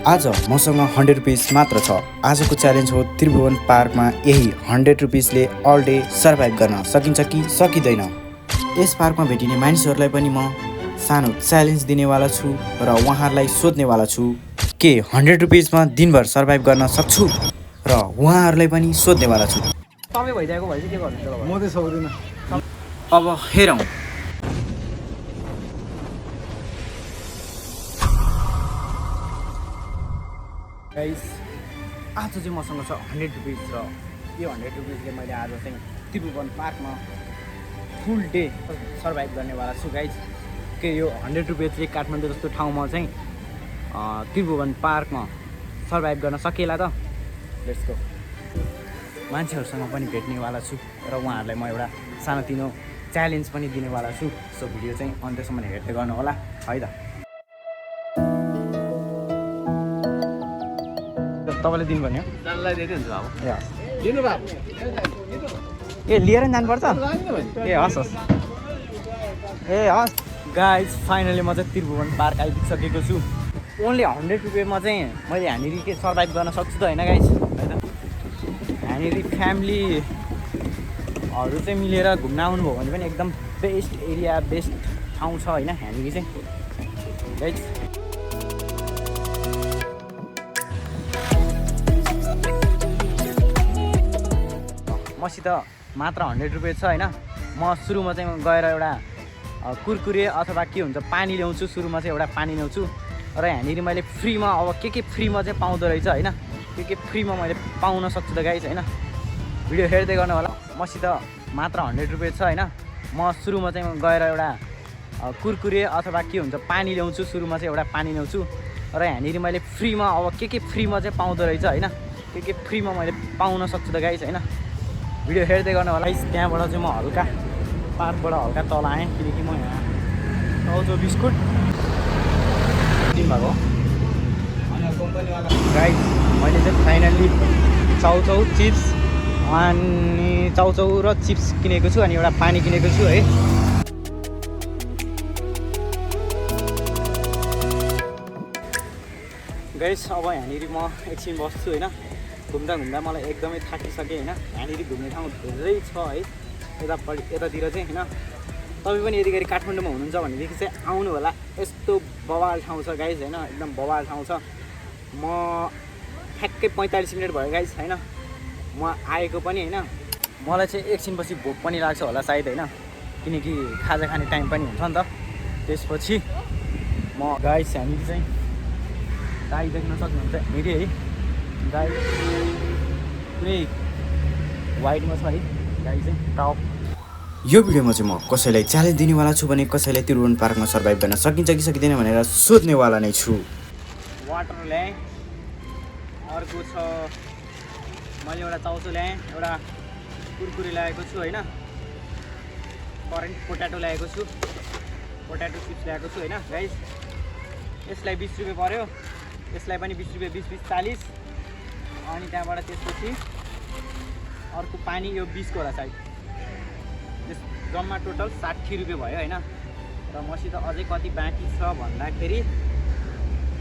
आज मसँग 100 रुपिस मात्र छ। आजको च्यालेन्ज हो त्रिभुवन पार्कमा यही 100 रुपिसले अल डे सर्भाइभ गर्न सकिन्छ कि सकिँदैन। यस पार्कमा भेटिने मानिसहरूलाई पनि म सानो च्यालेन्ज दिनेवाला छु र उहाँहरूलाई सोध्नेवाला छु के 100 रुपिसमा दिनभर सर्भाइभ गर्न सक्छु र उहाँहरूलाई पनि सोध्नेवाला छु। तपाईँ भइदिएको भए चाहिँ के गर्नुहुन्छ होला? म चाहिँ सक्दिनँ। अब हेरौँ। गाइस, आज चाहिँ मसँग छ 100 रुपिस र यो 100 रुपिसले मैले आज चाहिँ त्रिभुवन पार्कमा फुल डे सर्भाइभ गर्नेवाला छु गाइस। के यो 100 रुपिसले काठमाडौँ जस्तो ठाउँमा चाहिँ त्रिभुवन पार्कमा सर्भाइभ गर्न सकिएला त? Let's go. मान्छेहरूसँग पनि भेट्नेवाला छु र उहाँहरूलाई म एउटा सानोतिनो च्यालेन्ज पनि दिनेवाला छु। सो भिडियो चाहिँ अन्त्यसम्म हेर्दै गर्नु होला है त। तपाईँले दिनुपर्ने हो? जानलाई दिँदै हुन्छ अब। ए हस्। दिनु बाबु। ए लिएर नि जानुपर्छ? ए हस् हस्। ए हस्। गाइज फाइनली म चाहिँ त्रिभुवन पार्क आइपुगिसकेको छु। ओन्ली 100 रुपियाँमा चाहिँ मैले यहाँनिर के सर्भाइभ गर्न सक्छु त होइन गाइज? है त। यहाँनिर फ्यामिलीहरू चाहिँ मिलेर घुम्न आउनुभयो भने पनि एकदम बेस्ट एरिया बेस्ट ठाउँ छ होइन यहाँनिर चाहिँ गाइज। मसित मात्र 100 रुपियाँ छ होइन। म सुरुमा चाहिँ गएर एउटा कुरकुरे अथवा के हुन्छ पानी ल्याउँछु। सुरुमा चाहिँ एउटा पानी ल्याउँछु र यहाँनिर मैले फ्रीमा अब के फ्रीमा चाहिँ पाउँदो रहेछ होइन। के फ्रीमा मैले पाउन सक्छु त गाइस होइन। भिडियो हेर्दै गर्नु होला। मसित मात्र 100 रुपियाँ छ होइन। म सुरुमा चाहिँ गएर एउटा कुरकुरे अथवा के हुन्छ पानी ल्याउँछु। सुरुमा चाहिँ एउटा पानी ल्याउँछु र यहाँनिर मैले फ्रीमा अब के फ्रीमा चाहिँ पाउँदो रहेछ होइन। के फ्रीमा मैले पाउन सक्छु त गाइस होइन। भिडियो हेर्दै गर्नु होला। त्यहाँबाट चाहिँ म हल्का पार्कबाट हल्का तल आएँ किनकि म यहाँ टाउचो बिस्कुट दिनुभएको गाइस। मैले चाहिँ फाइनल्ली चाउचाउ चिप्स अनि चाउचाउ र चिप्स किनेको छु अनि एउटा पानी किनेको छु है। गाइस अब यहाँनिर म एकछिन बस्छु होइन। घुम्दा घुम्दा मलाई एकदमै थाकिसकेँ होइन। यहाँनिर घुम्ने ठाउँ धेरै छ है यतातिर चाहिँ होइन। तपाईँ पनि यदि गरी काठमाडौँमा हुनुहुन्छ भनेदेखि चाहिँ आउनु होला। यस्तो बवाल ठाउँ छ गाइज होइन। एकदम बवाल ठाउँ छ। म ठ्याक्कै 45 मिनट भयो गाइज होइन म आएको पनि होइन। मलाई चाहिँ एकछिनपछि भोक पनि लाग्छ होला सायद होइन किनकि खाजा खाने टाइम पनि हुन्छ नि त। त्यसपछि म गाइज यहाँनिर चाहिँ गाई देख्न सक्नुहुन्छ यहाँनिर है। गाई पुरै वाइटमा छ है गाई चाहिँ टप। यो भिडियोमा चाहिँ म कसैलाई च्यालेन्ज दिनेवाला छु भने कसैलाई त्रिभुवन पार्कमा सर्भाइभ गर्न सकिन्छ कि सकिँदैन भनेर सोध्नेवाला नै छु। वाटर ल्याएँ। अर्को छ मैले एउटा चाउचो ल्याएँ, एउटा कुरकुरे ल्याएको छु होइन। करेन्ट पोट्याटो ल्याएको छु, पोट्याटो चिप्स ल्याएको छु होइन गाइस। यसलाई 20 रुपियाँ पऱ्यो। यसलाई पनि 20 रुपियाँ 20 40। अनि त्यहाँबाट त्यसपछि अर्को पानी यो 20 को होला सायद। त्यस जम्मा टोटल 60 रुपियाँ भयो होइन। र मसित अझै कति बाँकी छ भन्दाखेरि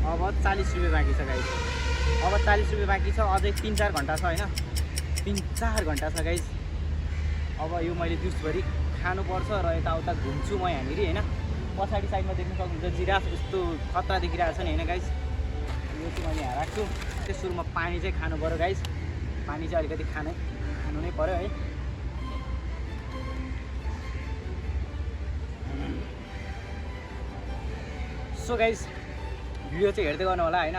अब 40 रुपियाँ बाँकी छ गाइस। अब 40 रुपियाँ बाँकी छ। अझै 3-4 घन्टा छ होइन। 3-4 घन्टा छ गाइस। अब यो मैले दिउँसभरि खानुपर्छ र यताउता घुम्छु म यहाँनिर होइन। पछाडि साइडमा देख्न सक्नुहुन्छ जिराफ यस्तो खतरा देखिरहेको छ नि होइन गाइस। यो चाहिँ मैले यहाँ राख्छु। त्यो सुरुमा पानी चाहिँ खानु पऱ्यो गाइस। पानी चाहिँ अलिकति खानु नै पऱ्यो है। सो गाइस भिडियो चाहिँ हेर्दै गर्नु होला होइन।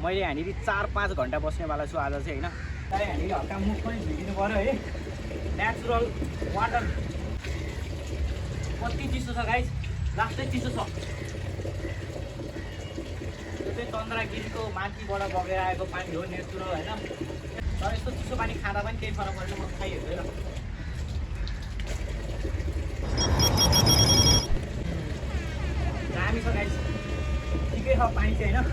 मैले यहाँनिर 4-5 घन्टा बस्नेवाला छु आज चाहिँ होइन। यहाँनिर हल्का मुख पनि धुइदिनु पऱ्यो है। नेचुरल वाटर कति चिसो छ गाइस। लास्टै चिसो छ। यो चाहिँ चन्द्रगिरीको माथिबाट बगेर आएको पानी हो नेचुरल होइन। तर यस्तो चिसो पानी खाँदा पनि केही फरक पर्दैन। म खाइहेर्दैन। दामी छ गाइस। ठिकै छ पानी चाहिँ होइन।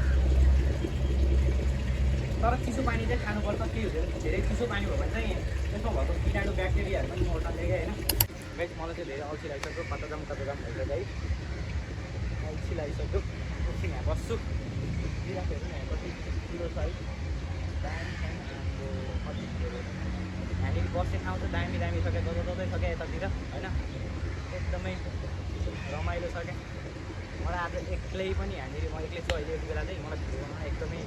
तर चिसो पानी चाहिँ खानुपर्छ। के हुँदैन धेरै चिसो पानी भयो भने चाहिँ त्यसमा भएको किटाणु ब्याक्टेरियाहरू पनि मर्छन् क्या होइन। गाइस मलाई चाहिँ धेरै अल्छी लागिसक्यो। कता जाम भइसक्यो गाइस। अल्छी लागिसक्यो। एकछिन यहाँ बस्छु। जिराफहरू यहाँ कति ठुलो छ है दामी छ यहाँनिर बस्ने ठाउँ चाहिँ दामी दामी छ क्या जतै छ क्या यतातिर होइन एकदमै रमाइलो छ क्या मलाई आज एक्लै पनि यहाँनिर म एक्लै छु अहिले यति बेला चाहिँ मलाई भिडियो बनाउन एकदमै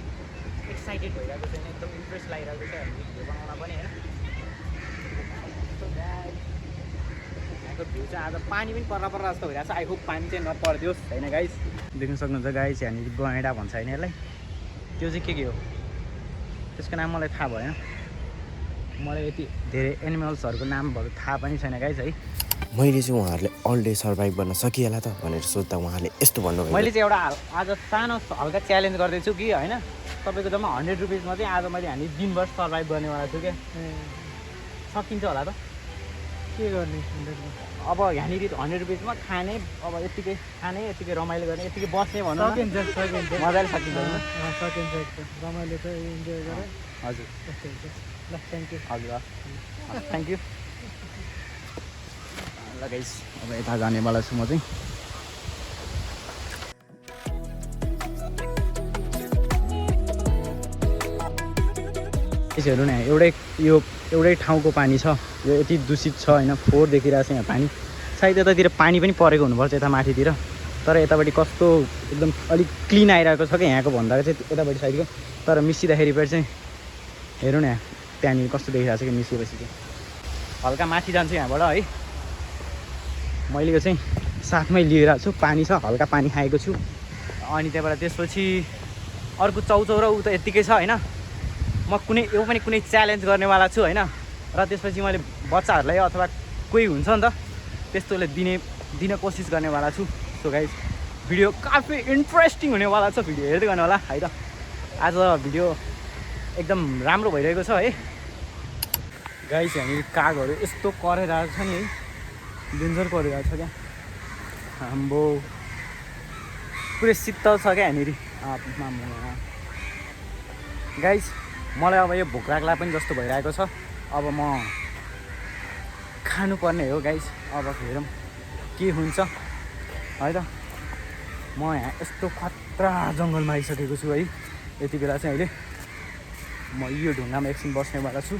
एक्साइटेड भइरहेको छैन एकदम इन्ट्रेस्ट लागिरहेको छ हामी भिडियो बनाउन पनि होइन यहाँको भ्यू चाहिँ आज पानी पनि पर्ला जस्तो भइरहेको छ आई होप पानी चाहिँ नपरिदियोस् होइन गाइस देख्न सक्नुहुन्छ गाइस यहाँनिर गैँडा भन्छ होइन यसलाई त्यो चाहिँ के हो त्यसको नाम मलाई थाहा भएन मलाई यति धेरै एनिमल्सहरूको नामहरू थाहा पनि छैन गाइस है मैले चाहिँ उहाँहरूले अल डे सर्भाइभ गर्न सकिएला त भनेर सोध्दा उहाँले यस्तो भन्नुभयो मैले चाहिँ एउटा आज सानो हल्का च्यालेन्ज गर्दैछु कि होइन तपाईँको जम्मा 100 रुपियाँमा चाहिँ आज मैले हामी दिनभर सर्भाइभ गर्नेवाला छु क्या सकिन्छ होला त के गर्ने अब यहाँनिर 100 रुपियाँमा खाने अब यत्तिकै खाने यत्तिकै रमाइलो गर्ने यत्तिकै बस्ने भनौँ न सकिन्छ मजाले सकिन्छ होइन सकिन्छ रमाइलो छ इन्जोय गरेर हजुर त्यस्तै हुन्छ ल थ्याङ्क यू हजुर थ्याङ्क यू ल गाइस अब यता जानेवाला छु म चाहिँ हेर्नु न यो एउटै ठाउँको पानी छ यो यति दूषित छ होइन फोहोर देखिरहेको छ यहाँ पानी सायद यतातिर पानी पनि परेको हुनुपर्छ यता माथितिर तर यतापट्टि कस्तो एकदम अलिक क्लिन आइरहेको छ क्या यहाँको भन्दा चाहिँ यतापट्टि साइडको तर मिसिँदाखेरि चाहिँ हेर्नु न यहाँ त्यहाँनिर कस्तो देखिरहेको छ कि मिसिएपछि चाहिँ हल्का माथि जान्छु यहाँबाट है मैले यो चाहिँ साथमै लिइरहेको छु पानी छ हल्का पानी खाएको छु अनि त्यहाँबाट त्यसपछि अर्को चाउचाउ र ऊ त यत्तिकै छ होइन म यो पनि कुनै च्यालेन्ज गर्नेवाला छु होइन र त्यसपछि मैले बच्चाहरूलाई अथवा कोही हुन्छ नि त त्यस्तोले दिन कोसिस गर्नेवाला छु सो गाइस भिडियो काफी इन्ट्रेस्टिङ हुनेवाला छ भिडियो हेर्दै गर्नु होला है त आज भिडियो एकदम राम्रो भइरहेको छ है गाइस यहाँनिर कागहरू यस्तो करेरहेको छ नि है डेन्जर करेरहेको छ क्या हाम्रो पुरै शीतल छ क्या यहाँनिर गाइस मलाई अब यो भोक लाग्ला पनि जस्तो भइरहेको छ अब म खानुपर्ने हो गाइस अब हेरौँ के हुन्छ है त म यहाँ यस्तो खतरा जङ्गलमा आइसकेको छु है यति बेला चाहिँ अहिले म यो ढुङ्गामा एकछिन बस्नेवाला छु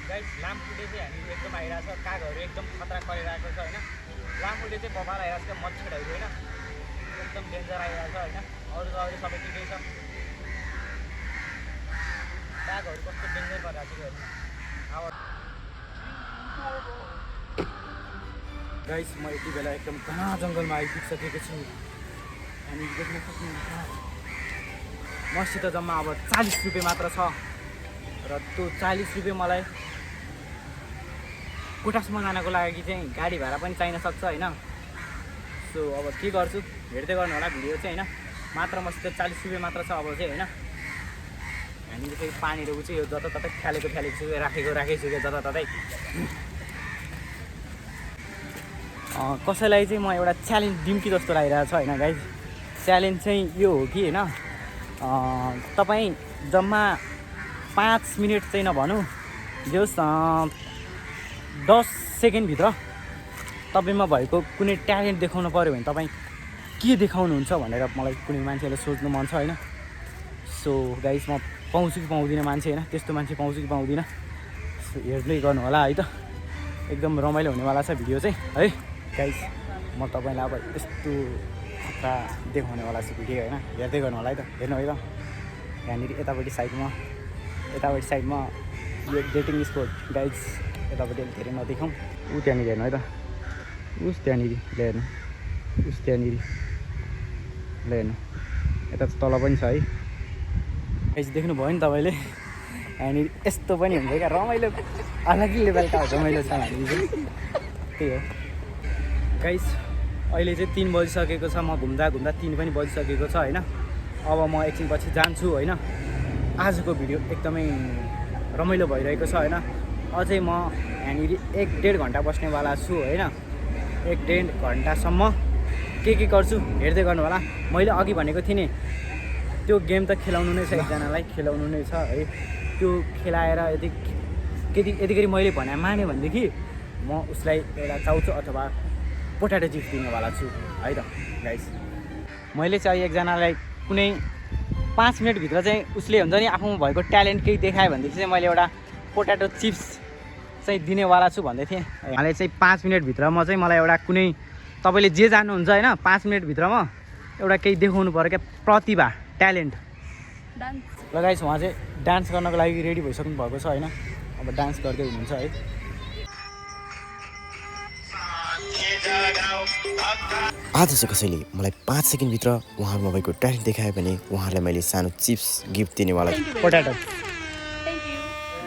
गाइस लामखुट्टे चाहिँ हामी एकदम आइरहेको छ कागहरू एकदम खतरा परिरहेको छ होइन लामखुट्टे चाहिँ बबाल आइरहेको छ मच्छरहरू होइन एकदम डेन्जर आइरहेको छ होइन अरू त अरू सबै ठिकै छ कागहरू कस्तो डेन्जर गरिरहेको छ हेर्नु अब गाइस म यति बेला एकदम घना जङ्गलमा आइपुगिसकेको छु हामी देख्न सक्नुहुन्छ मसित जम्मा अब 40 रुपियाँ मात्र छ र त्यो 40 रुपियाँ मलाई कोटासम्म जानको लागि चाहिँ गाडी भाडा पनि चाहिन सक्छ होइन सो अब के गर्छु हेर्दै गर्नु होला भिडियो चाहिँ होइन मात्र मसित 40 रुपियाँ मात्र छ अब चाहिँ होइन हामीले फेरि पानीहरू चाहिँ यो जताततै फ्यालेको छु राखेको छु क्या जताततै कसैलाई चाहिँ म एउटा च्यालेन्ज दिउँ कि जस्तो लागिरहेको छ होइन गाइस च्यालेन्ज चाहिँ यो हो कि होइन तपाईँ जम्मा 5 मिनट चाहिँ नभनौँ जस 10 सेकेन्डभित्र तपाईँमा भएको कुनै ट्यालेन्ट देखाउनु पऱ्यो भने तपाईँ के देखाउनुहुन्छ भनेर मलाई कुनै मान्छेले सोच्नु मन छ होइन सो गाइस म पाउँछु कि पाउँदिनँ मान्छे होइन त्यस्तो मान्छे पाउँछु कि पाउँदिनँ सो हेर्दै गर्नु होला है त एकदम रमाइलो हुनेवाला छ भिडियो चाहिँ है गाइस म तपाईँलाई अब यस्तो खतरा देखाउनेवाला छु भिडियो होइन हेर्दै गर्नु होला है त हेर्नु है त यहाँनिर यतापट्टि साइडमा यो डेटिङ स्पोट गाइस यतापट्टि अलिक धेरै नदेखाउँ ऊ त्यहाँनिर हेर्नु है त उस त्यहाँनिर ल हेर्नु उस त्यहाँनिर ल हेर्नु यता तल पनि छ है गाइस देख्नुभयो नि तपाईँले यहाँनिर यस्तो पनि हुन्छ क्या रमाइलो अलग्गै लेभलका रमाइलो छ हामी चाहिँ त्यही हो गाइस अहिले चाहिँ 3 बजिसकेको छ म घुम्दा 3 पनि बजिसकेको छ होइन अब म एकछिन पछि जान्छु होइन आजको भिडियो एकदमै रमाइलो भइरहेको छ होइन अझै म यहाँनिर 1-1.5 घन्टा बस्नेवाला छु होइन 1-1.5 घन्टासम्म के गर्छु हेर्दै गर्नु होला मैले अघि भनेको थिएँ नि त्यो गेम त खेलाउनु नै छ एकजनालाई खेलाउनु नै छ है त्यो खेलाएर यतिखेरि मैले भने माने भनेदेखि म उसलाई एउटा चाउचो अथवा पोटाटो चिप्स दिनेवाला छु है त गाइस मैले चाहिँ एकजनालाई कुनै 5 मिनटभित्र चाहिँ उसले हुन्छ नि आफूमा भएको ट्यालेन्ट केही देखायो भनेदेखि चाहिँ मैले एउटा पोट्याटो चिप्स चाहिँ दिनेवाला छु भन्दै थिएँ। उहाँले चाहिँ 5 मिनटभित्रमा चाहिँ मलाई एउटा कुनै तपाईँले जे जान्नुहुन्छ होइन 5 मिनटभित्रमा एउटा केही देखाउनु पऱ्यो क्या, प्रतिभा, ट्यालेन्ट। ल गाइस उहाँ चाहिँ डान्स गर्नको लागि रेडी भइसक्नु भएको छ होइन, अब डान्स गर्दै हुनुहुन्छ है। आज चाहिँ कसैले मलाई 5 सेकेन्डभित्र उहाँहरूमा भएको ट्यालेन्ट देखायो भने उहाँहरूलाई मैले सानो चिप्स गिफ्ट दिनेवाला छु। पोट्याटो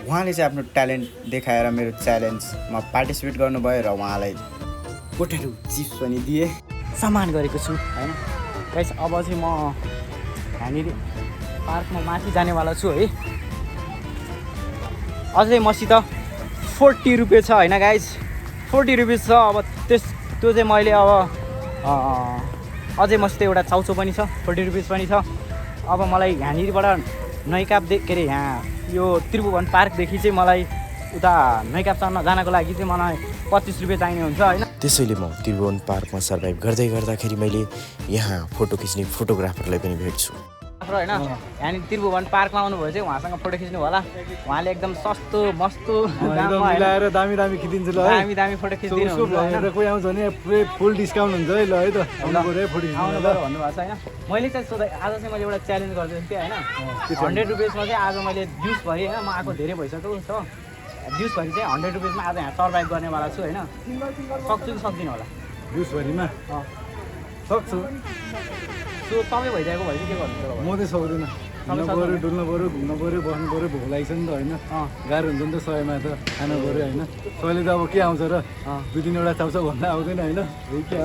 उहाँले चाहिँ आफ्नो ट्यालेन्ट देखाएर मेरो च्यालेन्जमा पार्टिसिपेट गर्नुभयो र उहाँलाई पोटेटो चिप्स पनि दिए, सम्मान गरेको छु होइन। गाइस अब चाहिँ म यहाँनिर पार्कमा माथि जानेवाला छु है। अझै मसित 40 रुपियाँ छ होइन गाइस, 40 रुपियाँ छ। अब त्यो चाहिँ मैले अब अझै मसित एउटा चाउचो पनि छ, 40 रुपियाँ पनि छ। अब मलाई यहाँनिरबाट नैकाप के अरे यहाँ यो त्रिभुवन पार्कदेखि चाहिँ मलाई उता नैकाप जानको लागि चाहिँ मलाई 25 रुपियाँ चाहिने हुन्छ होइन। त्यसैले म त्रिभुवन पार्कमा सर्भाइभ गर्दै गर्दाखेरि मैले यहाँ फोटो खिच्ने फोटोग्राफरलाई पनि भेट्छु होइन। यहाँनिर त्रिभुवन पार्कमा आउनुभयो चाहिँ उहाँसँग फोटो खिच्नु होला। उहाँले एकदम सस्तो मस्तो दाममा मिलाएर दामी दामी खिचिदिन्छु ल दामी दामी फोटो खिचिदिनु उसको भनेर कोही आउँछ भने फुल डिस्काउन्ट हुन्छ है। ल है त आउनु पर्यो फोटो आउनु खिच्नु पर्यो भन्नुभएको छ होइन। मैले चाहिँ सोधेँ आज चाहिँ मैले एउटा च्यालेन्ज गरिदिएको थिएँ होइन। 100 रुपियाँमा चाहिँ आज मैले दिउँसभरि होइन, म आएको धेरै भइसक्यो छ, दिउँसभरि चाहिँ 100 रुपियाँमा आज यहाँ सर्भाइभ गर्नेवाला छु होइन। सक्छु कि सक्दिनँ होला जुसभरिमा सक्छु। सो तपाईँ भइदिएको भए चाहिँ के गर्नुहुन्छ? म चाहिँ सक्दिनँ। हिँड्नु पऱ्यो, डुल्नु पऱ्यो, घुम्नु पऱ्यो, बस्नु पऱ्यो, भोक लाग्छ नि त होइन। गाह्रो हुन्छ नि त समयमा त खानु पऱ्यो होइन। सबैले त अब के आउँछ र 2-3 चाउछ भन्दा आउँदैन होइन।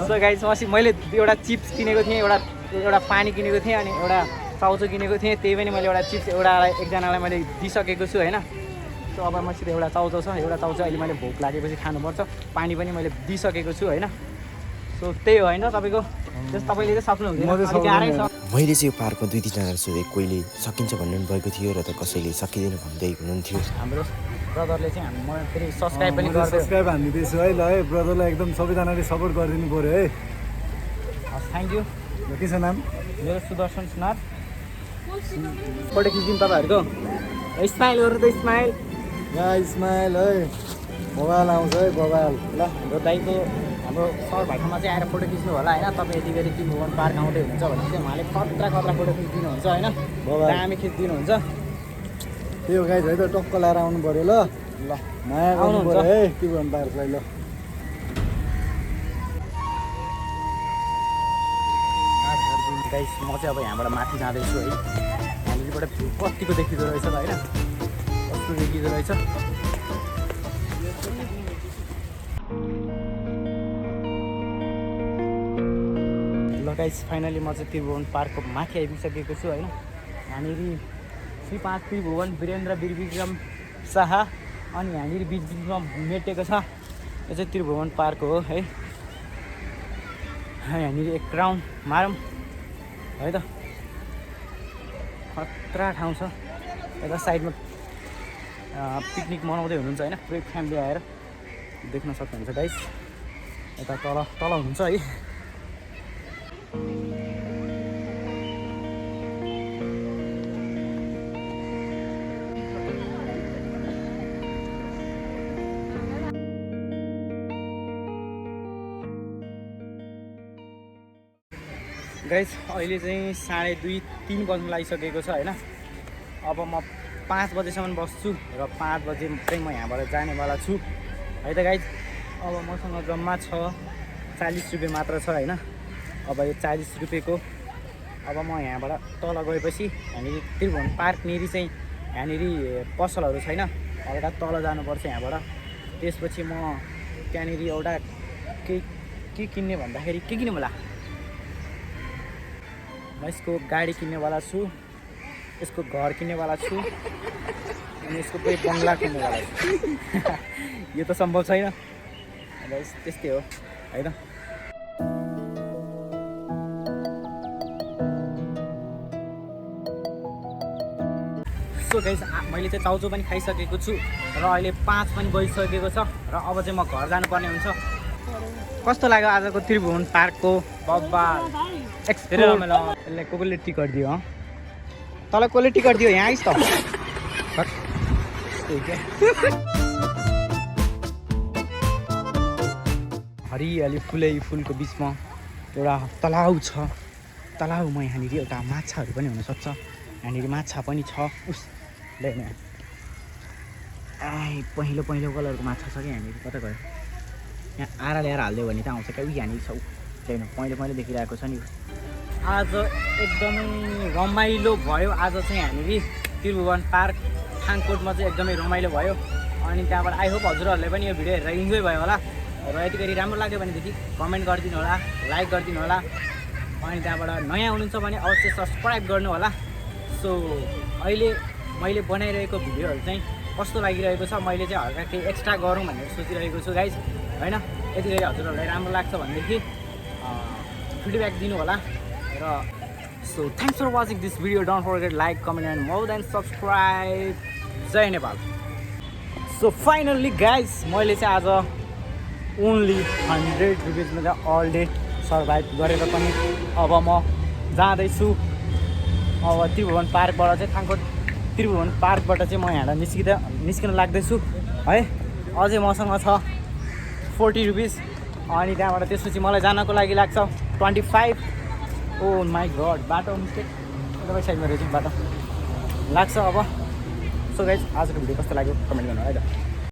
सो गाइस मैले एउटा चिप्स किनेको थिएँ, एउटा पानी किनेको थिएँ अनि एउटा चाउचो किनेको थिएँ। त्यही पनि मैले एउटा चिप्स एकजनालाई मैले दिइसकेको छु होइन। सो अब मसित एउटा चाउचो छ, एउटा चाउचो अहिले मैले भोक लागेपछि खानुपर्छ। पानी पनि मैले दिइसकेको छु होइन। सो त्यही हो होइन तपाईँको, तपाईँले चाहिँ सक्नुहुँदैन, अलिक गाह्रै छ। मैले चाहिँ यो पार्कमा 2-3 सोधेँ, कोहीले सकिन्छ भन्नु भएको थियो र त कसैले सकिँदैन भन्दै हुनुहुन्थ्यो। हाम्रो ब्रदरले चाहिँ म फेरि सब्सक्राइब पनि गरिदियो। सब्सक्राइब हानिदिँदैछु है। ल है ब्रदरलाई एकदम सबैजनाले सपोर्ट गरिदिनु पऱ्यो है। Thank you. के छ नाम? मेरो सुदर्शन सुनार। फोटो खिचिदिउँ तपाईँहरूको। स्माइल गर्नु त स्माइल। स्माइल है, बबाल आउँछ है बबाल। ल हाम्रो दाइको हाम्रो सर भाइकोमा चाहिँ आएर फोटो खिच्नु होला होइन। तपाईँ यति गरी त्रिभुवन पार्क आउँदै हुनुहुन्छ भने चाहिँ उहाँले खतरा फोटो खिचिदिनुहुन्छ होइन, दामी खिचिदिनुहुन्छ। त्यही हो गाइस है त, टक्क लाएर आउनु पऱ्यो ल। ल माया गर्नु पऱ्यो है त्रिभुवन पार्कलाई। ल गाइस म चाहिँ अब यहाँबाट माथि जाँदैछु है। यहाँनिरबाट कतिको देखिँदो रहेछ त होइन, कस्तो देखिँदो रहेछ। ल गाइस फाइनली म चाहिँ त्रिभुवन पार्कको माथि आइपुगिसकेको छु होइन। यहाँनिर श्री 5 त्रिभुवन वीरेन्द्र वीर विक्रम शाह अनि यहाँनिर बिचमा मेटेको छ। यो चाहिँ त्रिभुवन पार्क हो है। यहाँनिर एक राउन्ड मारौँ है त, खतरा ठाउँ छ। यता साइडमा पिकनिक मनाउँदै हुनुहुन्छ होइन, पुरै फ्यामिली आएर देख्न सक्नुहुन्छ गाइस। यता तल हुनुहुन्छ है। गाइस अहिले चाहिँ 2:30-3 बज्नु लागिसकेको छ होइन। अब म 5 बजेसम्म बस्छु र 5 बजे चाहिँ म यहाँबाट जानेवाला छु है त गाइस। अब मसँग जम्मा छ 40 रुपियाँ मात्र छ होइन। अब यो 40 रुपियाँको अब म यहाँबाट तल गएपछि यहाँनिर त्रिभुवन पार्कनिर चाहिँ यहाँनिर पसलहरू छैन, एउटा तल जानुपर्छ यहाँबाट। त्यसपछि म त्यहाँनिर एउटा के किन्ने भन्दाखेरि के किन्नु होला, म यसको गाडी किन्नेवाला छु, यसको घर किन्नेवाला छु अनि यसको कोही बङ्गला किन्नेवाला छु। यो त सम्भव छैन गाइस, त्यस्तै हो होइन। सो गाइस मैले चाहिँ चाउचो पनि खाइसकेको छु र अहिले 5 पनि बजिसकेको छ र अब चाहिँ म घर जानुपर्ने हुन्छ। कस्तो लाग्यो आजको त्रिभुवन पार्कको बब्बा एक्सप्लोर? यसलाई को कोले टिकट दियो? तँलाई कसले टिकट दियो यहाँ आइस् त हरियाली फुलै फुलको बिचमा एउटा तलाउ छ तलाउमा यहाँनिर एउटा माछाहरू पनि हुनसक्छ यहाँनिर माछा पनि छ उस ल्याइन पहेँलो पहेँलो कलरको माछा छ कि यहाँनिर कता गयो यहाँ आरा ल्याएर हालिदियो भने त आउँछ क्या उही यहाँनिर छ ल्याइन पहेँलो पहेँलो देखिरहेको छ नि आज एकदमै रमाइलो भयो आज चाहिँ यहाँनिर त्रिभुवन पार्क थाङकोटमा चाहिँ एकदमै रमाइलो भयो अनि त्यहाँबाट आई होप हजुरहरूलाई पनि यो भिडियो हेरेर इन्जोय भयो होला र यति गरी राम्रो लाग्यो भनेदेखि कमेन्ट गरिदिनु होला लाइक गरिदिनु होला अनि त्यहाँबाट नयाँ हुनुहुन्छ भने अवश्य सब्सक्राइब गर्नु होला सो अहिले मैले बनाइरहेको भिडियोहरू चाहिँ कस्तो लागिरहेको छ मैले चाहिँ हल्का केही एक्स्ट्रा गरौँ भनेर सोचिरहेको छु गाइज होइन यति गरी हजुरहरूलाई राम्रो लाग्छ भनेदेखि फिडब्याक दिनु होला र so thanks for watching this video don't forget like comment and more then subscribe जय नेपाल सो फाइनल्ली गाइज मैले चाहिँ आज ओन्ली 100 रुपिसमा चाहिँ अल डे सर्भाइभ गरेर पनि अब म जाँदैछु अब त्रिभुवन पार्कबाट चाहिँ थाङकोट त्रिभुवन पार्कबाट चाहिँ म यहाँबाट निस्किन लाग्दैछु है अझै मसँग छ 40 रुपिस अनि त्यहाँबाट त्यसपछि मलाई जानको लागि लाग्छ 25 ओ माई गड बाटो मिस्टेक तपाईँ साइडमा रहेछ बाटो लाग्छ अब सो गाइज आजको भिडियो कस्तो लाग्यो कमेन्ट गर्नु होला है त